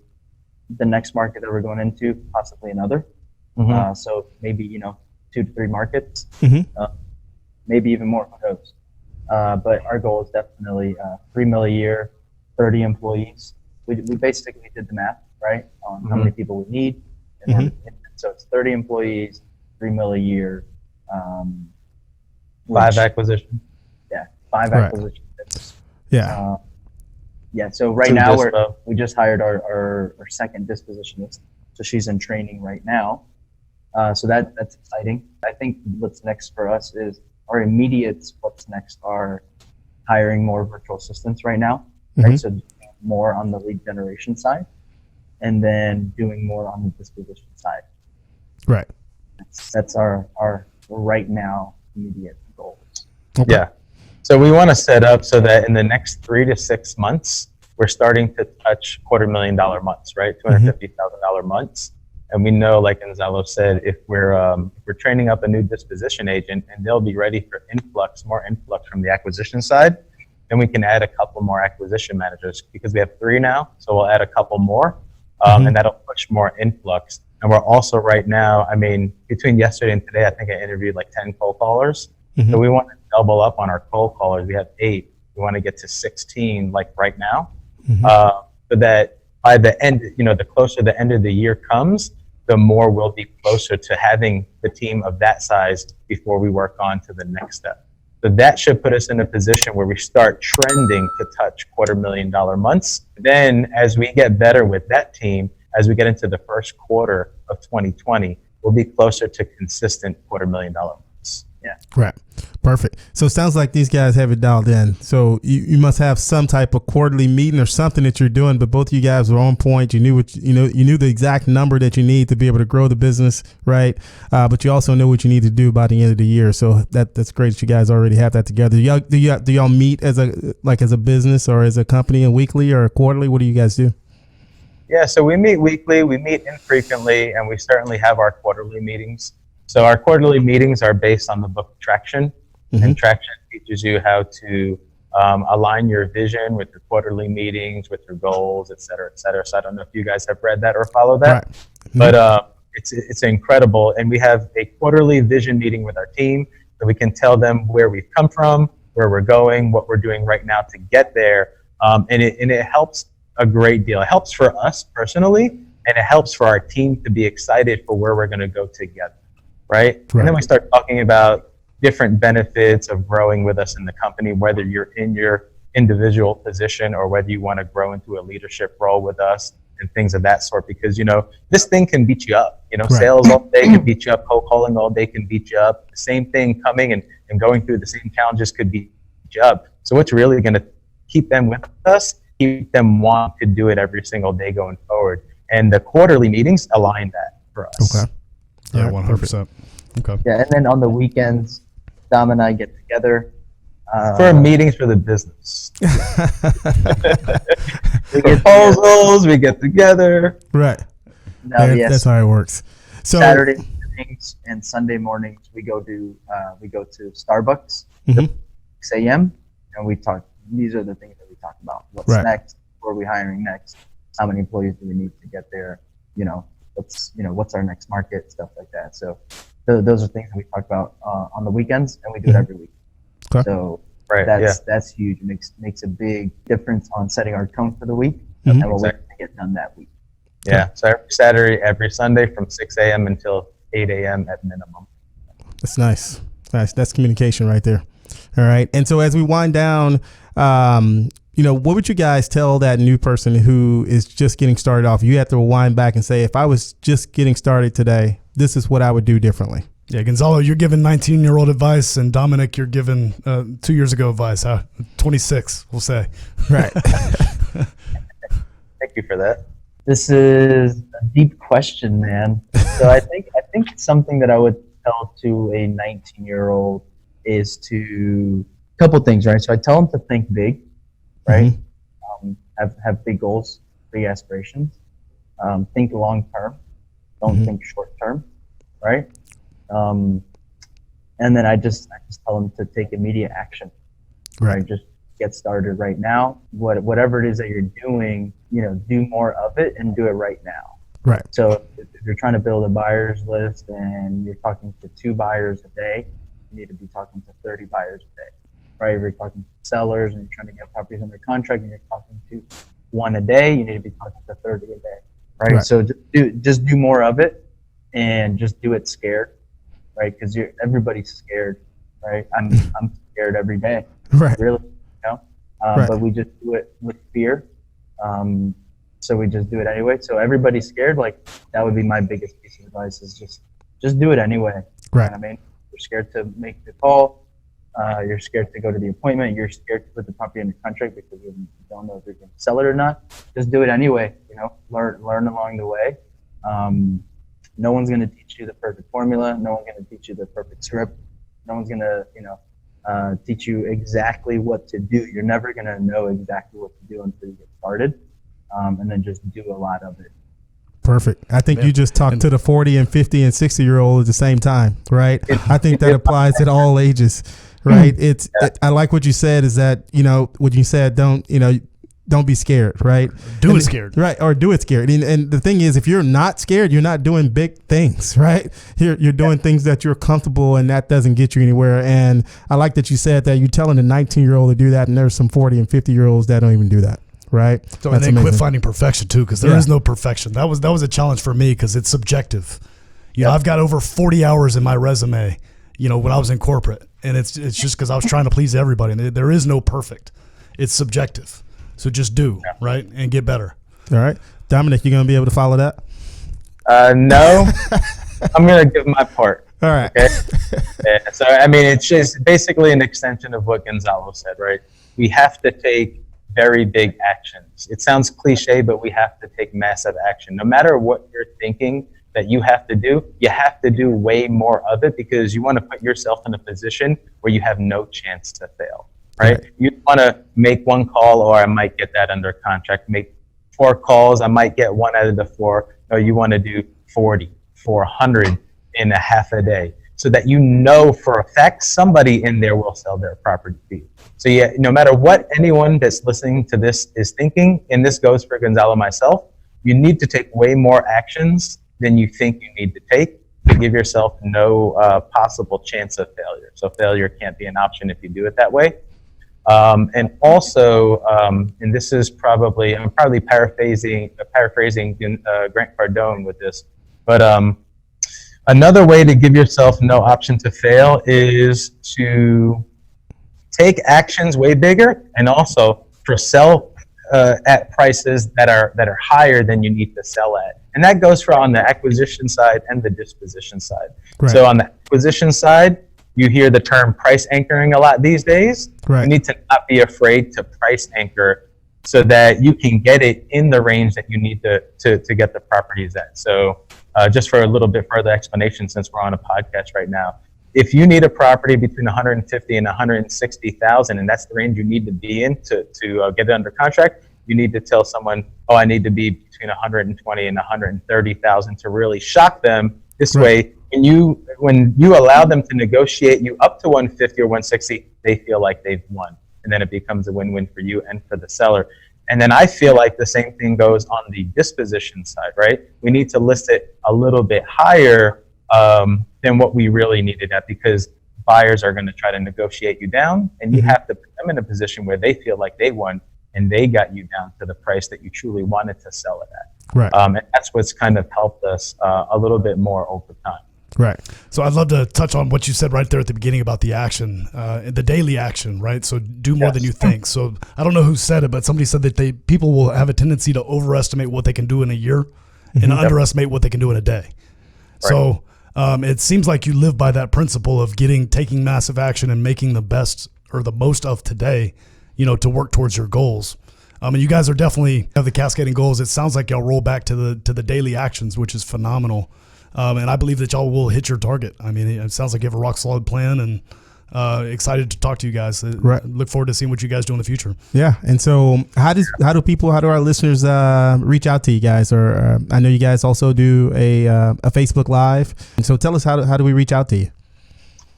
the next market that we're going into, possibly another. Mm-hmm. So maybe, you know, 2 to 3 markets, Mm-hmm. maybe even more, who knows. But our goal is definitely 3 mil a year, 30 employees. We basically did the math, right, on how many people we need. So it's 30 employees, 3 mil a year. 5 acquisitions. Yeah, 5 Right. acquisitions. Yeah. Yeah, so right 2 now dispo. we just hired our second dispositionist. So she's in training right now. So that's exciting. I think what's next for us is our immediates. What's next are hiring more virtual assistants right now, right? Mhm. So doing more on the lead generation side, and then doing more on the disposition side. Right. That's our right now immediate goals. Okay. Yeah. So we want to set up so that in the next 3 to 6 months, we're starting to touch $250,000 months, right? $250,000 months. And we know, like Gonzalo said, if we're training up a new disposition agent and they'll be ready for more influx from the acquisition side, then we can add a couple more acquisition managers because we have 3 now. So we'll add a couple more. and that'll push more influx. And we're also right now, I mean, between yesterday and today, I think I interviewed like 10 cold callers. So we want to double up on our cold callers. We have 8. We want to get to 16 like right now. So that by the end, the closer the end of the year comes, the more we'll be closer to having the team of that size before we work on to the next step. So that should put us in a position where we start trending to touch $250,000 months. Then as we get better with that team, as we get into the first quarter of 2020, we'll be closer to consistent $250,000 months. Yeah. Right. Perfect. So it sounds like these guys have it dialed in. So you must have some type of quarterly meeting or something that you're doing, but both of you guys were on point. You knew you knew the exact number that you need to be able to grow the business, right? But you also know what you need to do by the end of the year. So that's great that you guys already have that together. Do y'all meet as a business or as a company and weekly or quarterly? What do you guys do? Yeah, so we meet weekly, we meet infrequently, and we certainly have our quarterly meetings. So our quarterly meetings are based on the book Traction, and Traction teaches you how to align your vision with your quarterly meetings, with your goals, et cetera, et cetera. So I don't know if you guys have read that or follow that, but it's incredible. And we have a quarterly vision meeting with our team, so we can tell them where we've come from, where we're going, what we're doing right now to get there, and it helps a great deal. It helps for us personally, and it helps for our team to be excited for where we're going to go together. Right? And then we start talking about different benefits of growing with us in the company, whether you're in your individual position or whether you want to grow into a leadership role with us and things of that sort. Because, this thing can beat you up. Sales all day can beat you up. Cold calling all day can beat you up. The same thing coming and going through the same challenges could beat you up. So what's really going to keep them with us, keep them want to do it every single day going forward. And the quarterly meetings align that for us. Okay. Yeah, 100%. Okay. Yeah, and then on the weekends, Dom and I get together. For meetings for the business. We get proposals, we get together. Right. That's how it works. So Saturday evenings and Sunday mornings we go to Starbucks at 6 a.m. and we talk. These are the things that we talk about. What's next? Where are we hiring next? How many employees do we need to get there? What's our next market? Stuff like that. So those are things that we talk about on the weekends, and we do it every week. Okay. So that's huge. It makes a big difference on setting our tone for the week and what we're going to get done that week. Yeah. So every Saturday, every Sunday from 6 a.m. until 8 a.m. at minimum. That's nice. That's communication right there. All right. And so as we wind down, what would you guys tell that new person who is just getting started off? You have to wind back and say, if I was just getting started today, this is what I would do differently. Yeah, Gonzalo, you're giving 19-year-old advice, and Dominick, you're giving 2 years ago advice. 26, we'll say. Right. Thank you for that. This is a deep question, man. So I think something that I would tell to a 19-year-old is a couple things, right? So I tell them to think big, right? Have big goals, big aspirations. Think long term. Don't think short term, right? And then I just tell them to take immediate action, right? Just get started right now. Whatever it is that you're doing, do more of it and do it right now. Right. So if you're trying to build a buyer's list and you're talking to 2 buyers a day, you need to be talking to 30 buyers a day, right? If you're talking to sellers and you're trying to get properties under contract and you're talking to 1 a day, you need to be talking to 30 a day, right? So just do more of it and just do it scared, right? Because everybody's scared, right? I'm scared every day, right? Really, but we just do it with fear. So we just do it anyway. So everybody's scared. Like that would be my biggest piece of advice: is just do it anyway. Right. You know what I mean, you're scared to make the call. You're scared to go to the appointment. You're scared to put the property under contract because you don't know if you're going to sell it or not. Just do it anyway. Learn along the way. No one's going to teach you the perfect formula. No one's going to teach you the perfect script. No one's going to, teach you exactly what to do. You're never going to know exactly what to do until you get started. And then just do a lot of it. Perfect. I think you just talked to the 40 and 50 and 60-year-old at the same time, right? I think that applies at all ages, right? I like what you said is that, what you said, don't be scared, right? Do it scared. Right, or do it scared. And the thing is, if you're not scared, you're not doing big things, right? You're doing things that you're comfortable, and that doesn't get you anywhere. And I like that you said that you're telling a 19-year-old to do that, and there's some 40 and 50-year-olds that don't even do that, right? So and then quit finding perfection too, because there is no perfection. That was a challenge for me because it's subjective. You know, I've got over 40 hours in my resume, you know, when I was in corporate, and it's just because I was trying to please everybody. And there is no perfect. It's subjective. So just do, right, and get better. All right. Dominick, you going to be able to follow that? No. I'm going to give my part. All right. Okay? Yeah, so, I mean, it's just basically an extension of what Gonzalo said, right? We have to take very big actions. It sounds cliche, but we have to take massive action. No matter what you're thinking that you have to do way more of it, because you want to put yourself in a position where you have no chance to fail. Right? You want to make one call, or I might get that under contract. Make 4 calls, I might get 1 out of the 4. No, you want to do 40, 400 in a half a day, so that you know for a fact somebody in there will sell their property to you. So yeah, no matter what anyone that's listening to this is thinking, and this goes for Gonzalo and myself, you need to take way more actions than you think you need to take to give yourself no possible chance of failure. So failure can't be an option if you do it that way. And also, and this is I'm probably paraphrasing Grant Cardone with this, but another way to give yourself no option to fail is to take actions way bigger, and also for sell at prices that are higher than you need to sell at. And that goes for on the acquisition side and the disposition side. Right. So on the acquisition side, you hear the term price anchoring a lot these days. Right. You need to not be afraid to price anchor so that you can get it in the range that you need to get the properties at. So just for a little bit further explanation, since we're on a podcast right now, if you need a property between 150 and 160,000, and that's the range you need to be in to get it under contract, you need to tell someone, oh, I need to be between 120 and 130,000 to really shock them. This way, when you allow them to negotiate you up to 150 or 160, they feel like they've won. And then it becomes a win-win for you and for the seller. And then I feel like the same thing goes on the disposition side, right? We need to list it a little bit higher than what we really needed at, because buyers are going to try to negotiate you down, and you have to put them in a position where they feel like they won and they got you down to the price that you truly wanted to sell it at. Right. And that's what's kind of helped us a little bit more over time. Right. So I'd love to touch on what you said right there at the beginning about the action, the daily action, right? So do more than you think. So I don't know who said it, but somebody said that people will have a tendency to overestimate what they can do in a year and underestimate what they can do in a day. Right. So it seems like you live by that principle of taking massive action and making the best or the most of today, to work towards your goals. And you guys are definitely have the cascading goals. It sounds like y'all roll back to the daily actions, which is phenomenal. And I believe that y'all will hit your target. I mean, it sounds like you have a rock solid plan, and excited to talk to you guys. Right. Look forward to seeing what you guys do in the future. Yeah. And so how do our listeners reach out to you guys? Or I know you guys also do a Facebook Live. And so tell us how do we reach out to you?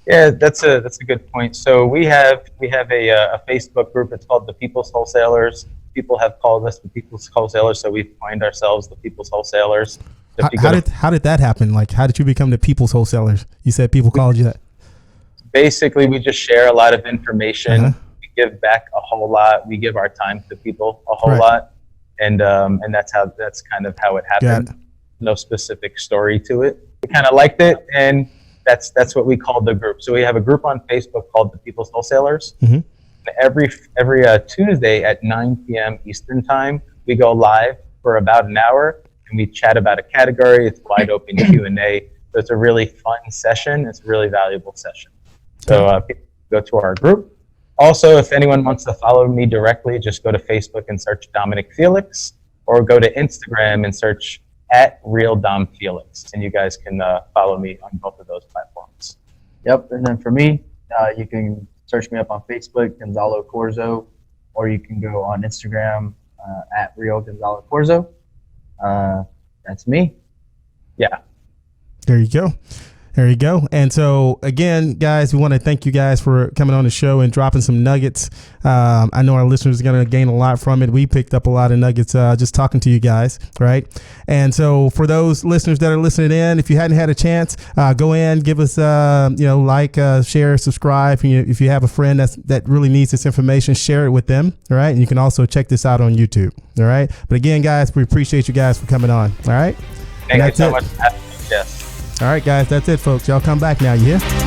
Yeah, that's a good point. So we have a Facebook group. It's called the People's Wholesalers. People have called us the People's Wholesalers, so we've coined ourselves the People's Wholesalers. How did that happen? Like, how did you become the People's Wholesalers? You said people called you that. Basically, we just share a lot of information. We give back a whole lot. We give our time to people a whole lot, and that's kind of how it happened. No specific story to it. We kind of liked it, and that's what we called the group. So we have a group on Facebook called the People's Wholesalers. Mm-hmm. Every Tuesday at 9 p.m. Eastern time, we go live for about an hour, and we chat about a category. It's wide open Q&A. So it's a really fun session. It's a really valuable session. So go to our group. Also, if anyone wants to follow me directly, just go to Facebook and search Dominick Felix, or go to Instagram and search @RealDomFelix, and you guys can follow me on both of those platforms. Yep, and then for me, you can search me up on Facebook, Gonzalo Corzo, or you can go on Instagram @RealGonzaloCorzo. That's me. Yeah. There you go. There you go. And so again, guys, we want to thank you guys for coming on the show and dropping some nuggets. I know our listeners are going to gain a lot from it. We picked up a lot of nuggets just talking to you guys, right? And so for those listeners that are listening in, if you hadn't had a chance, go in, give us like, share, subscribe. If you have a friend that really needs this information, share it with them. All right. And you can also check this out on YouTube. All right. But again, guys, we appreciate you guys for coming on. All right. Thank you so much for having me. Yes. All right, guys, that's it, folks. Y'all come back now. You hear?